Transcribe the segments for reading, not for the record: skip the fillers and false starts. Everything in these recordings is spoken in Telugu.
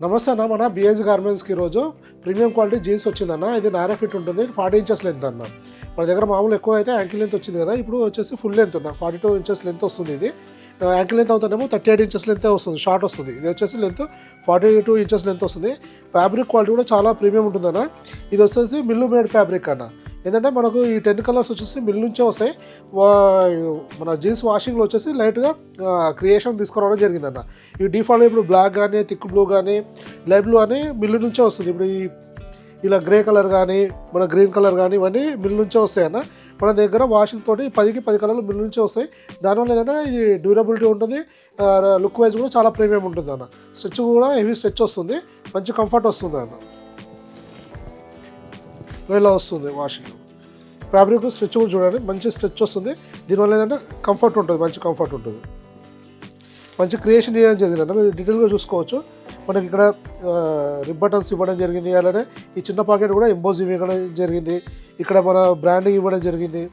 నమస్తే అన్న, మన బిఎస్ గార్మెంట్స్కి ఈరోజు ప్రీమియం క్వాలిటీ జీన్స్ వచ్చిందన్న. ఇది నారా ఫిట్ ఉంటుంది, 40 ఇంచెస్ లెంత్ అన్న. మన దగ్గర మామూలు ఎక్కువ అయితే యాంకిల్ లెంత్ వచ్చింది కదా, ఇప్పుడు వచ్చేసి ఫుల్ లెంత్ ఉన్న 42 ఇంచెస్ లెంత్ వస్తుంది. ఇది యాంకిల్ లెంత్ అవుతానేమో 38 ఇంచెస్ లెంత్ వస్తుంది, షార్ట్ వస్తుంది. ఇది వచ్చేసి లెంత్ 42 ఇంచెస్ లెంత్ వస్తుంది. ఫ్యాబ్రిక్ క్వాలిటీ కూడా చాలా ప్రీమియం ఉంటుందన్న. ఇది వచ్చేసి మిల్లు మేడ్ ఫ్యాబ్రిక్ అన్న. ఏంటంటే మనకు ఈ 10 కలర్స్ వచ్చేసి మిల్ నుంచే వస్తాయి. మన జీన్స్ వాషింగ్లో వచ్చేసి లైట్గా క్రియేషన్ తీసుకురావడం జరిగిందన్న. ఈ డిఫాల్ట్ ఇప్పుడు బ్లాక్ కానీ, థిక్ బ్లూ కానీ, లైట్ బ్లూ అని మిల్లు నుంచే వస్తుంది. ఇప్పుడు ఇలా గ్రే కలర్ కానీ, మన గ్రీన్ కలర్ కానీ ఇవన్నీ మిల్ నుంచే వస్తాయన్న. మన దగ్గర వాషింగ్ తోటి 10 కలర్లు మిల్ నుంచే వస్తాయి. దానివల్ల ఏంటంటే ఇది డ్యూరబిలిటీ ఉంటుంది, లుక్ వైజ్ కూడా చాలా ప్రీమియం ఉంటుంది అన్న. స్ట్రెచ్ కూడా హెవీ స్ట్రెచ్ వస్తుంది, మంచి కంఫర్ట్ వస్తుంది అన్న. ఇలా వస్తుంది వాషింగ్ ఫ్యాబ్రిక్ స్ట్రెచ్ కూడా చూడండి, మంచి స్ట్రెచ్ వస్తుంది. దీనివల్ల ఏంటంటే కంఫర్ట్ ఉంటుంది, మంచి కంఫర్ట్ ఉంటుంది. మంచి క్రియేషన్ చేయడం జరిగింది అన్న. మీరు డీటెయిల్గా చూసుకోవచ్చు. మనకి ఇక్కడ రిబ్ బటన్స్ ఇవ్వడం జరిగింది, అలానే ఈ చిన్న పాకెట్ కూడా ఎంబోజింగ్ ఇవ్వడం జరిగింది. ఇక్కడ మన బ్రాండింగ్ ఇవ్వడం జరిగింది.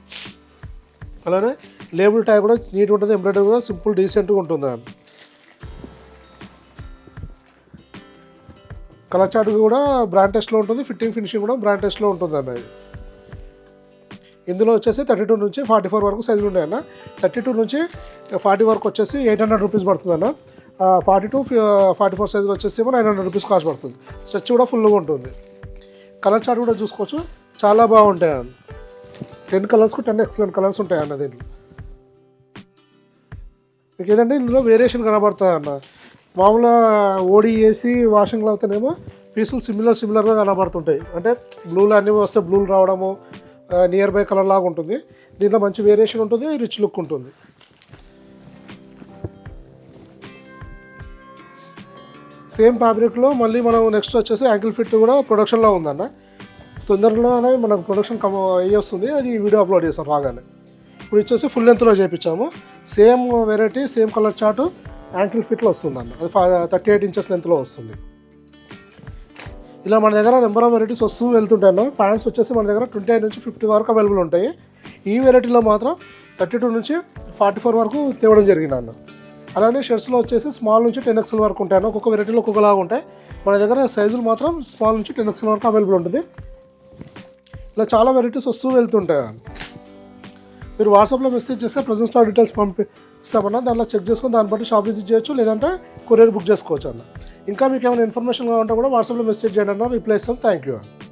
అలానే లేబుల్ ట్యాగ్ కూడా నీట్గా ఉంటుంది, ఎంబ్రాయిడరీ కూడా సింపుల్ డీసెంట్గా ఉంటుంది. కలర్ చార్ట్ కూడా బ్రాండ్ టెస్ట్లో ఉంటుంది, ఫిట్టింగ్ కూడా బ్రాండ్ టెస్ట్లో ఉంటుంది అన్న. ఇందులో వచ్చేసి 32 నుంచి 44 వరకు సైజులు ఉన్నాయన్న. 32 నుంచి 40 వరకు వచ్చేసి 800 రూపీస్ పడుతుంది అన్న. 42-44 సైజులు వచ్చేసి 900 రూపీస్ కాస్ట్ పడుతుంది. స్ట్రెచ్ కూడా ఫుల్గా ఉంటుంది. కలర్ చార్ట్ కూడా చూసుకోవచ్చు, చాలా బాగుంటాయి అన్న. 10 కలర్స్కు 10 ఎక్సలెంట్ కలర్స్ ఉంటాయి అన్న. దీంట్లో మీకు ఏదంటే ఇందులో వేరియేషన్ కనబడుతుంది అన్న. మామూలుగా ఓడి వేసి వాషింగ్లో అవుతానేమో పీసులు సిమిలర్గా కనబడుతుంటాయి. అంటే బ్లూలు అన్నీ వస్తే బ్లూలు రావడము, నియర్ బై కలర్ లాగా ఉంటుంది. దీంట్లో మంచి వేరియేషన్ ఉంటుంది, రిచ్ లుక్ ఉంటుంది. సేమ్ ఫ్యాబ్రిక్లో మళ్ళీ మనం నెక్స్ట్ వచ్చేసి యాంకిల్ ఫిట్ కూడా ప్రొడక్షన్లో ఉందన్న. తొందరలోనే మనకు ప్రొడక్షన్ అయ్యి వస్తుంది, అది వీడియో అప్లోడ్ చేస్తాం రాగానే. ఇప్పుడు వచ్చేసి ఫుల్ లెంత్లో చేయించాము. Same variety, same colour chart ankle ఫిట్లో వస్తుంది అన్న. అది 38 ఇంచెస్ లెంత్లో వస్తుంది. ఇలా మన దగ్గర నెంబర్ ఆఫ్ వెరైటీస్ వస్తూ వెళ్తుంటాయి అన్న. ప్యాంట్స్ వచ్చేసి మన దగ్గర 28 నుంచి 50 వరకు అవైలబుల్ ఉంటాయి. ఈ వెరైటీలో మాత్రం 32 నుంచి 44 వరకు తేవడం జరిగింది అన్న. అలానే షర్ట్స్లో వచ్చేసి స్మాల్ నుంచి 10 XL వరకు ఉంటాయి అన్న. ఒక్కొక్క వెరైటీలో ఒక్కొక్కలాగా ఉంటాయి. మన దగ్గర సైజులు మాత్రం స్మాల్ నుంచి 10 XL వరకు అవైలబుల్ ఉంటుంది. ఇలా చాలా వెరైటీస్ వస్తూ వెళ్తుంటాయి అన్న. మీరు వాట్సాప్లో మెసేజ్ చేస్తే ప్రజెంట్ స్టాక్ డీటెయిల్స్ పంపిస్తామన్నా. దాంట్లో చెక్ చేసుకొని దాన్ని బట్టి షాప్ విజిట్ చేయొచ్చు, లేదంటే కొరియర్ బుక్ చేసుకోవచ్చు అన్న. ఇంకా మీకు ఏమైనా ఇన్ఫర్మేషన్ కావాలంటే కూడా వాట్సాప్లో మెసేజ్ చేయండి అన్న, రిప్లై ఇస్తాం. థ్యాంక్ యూ అన్న.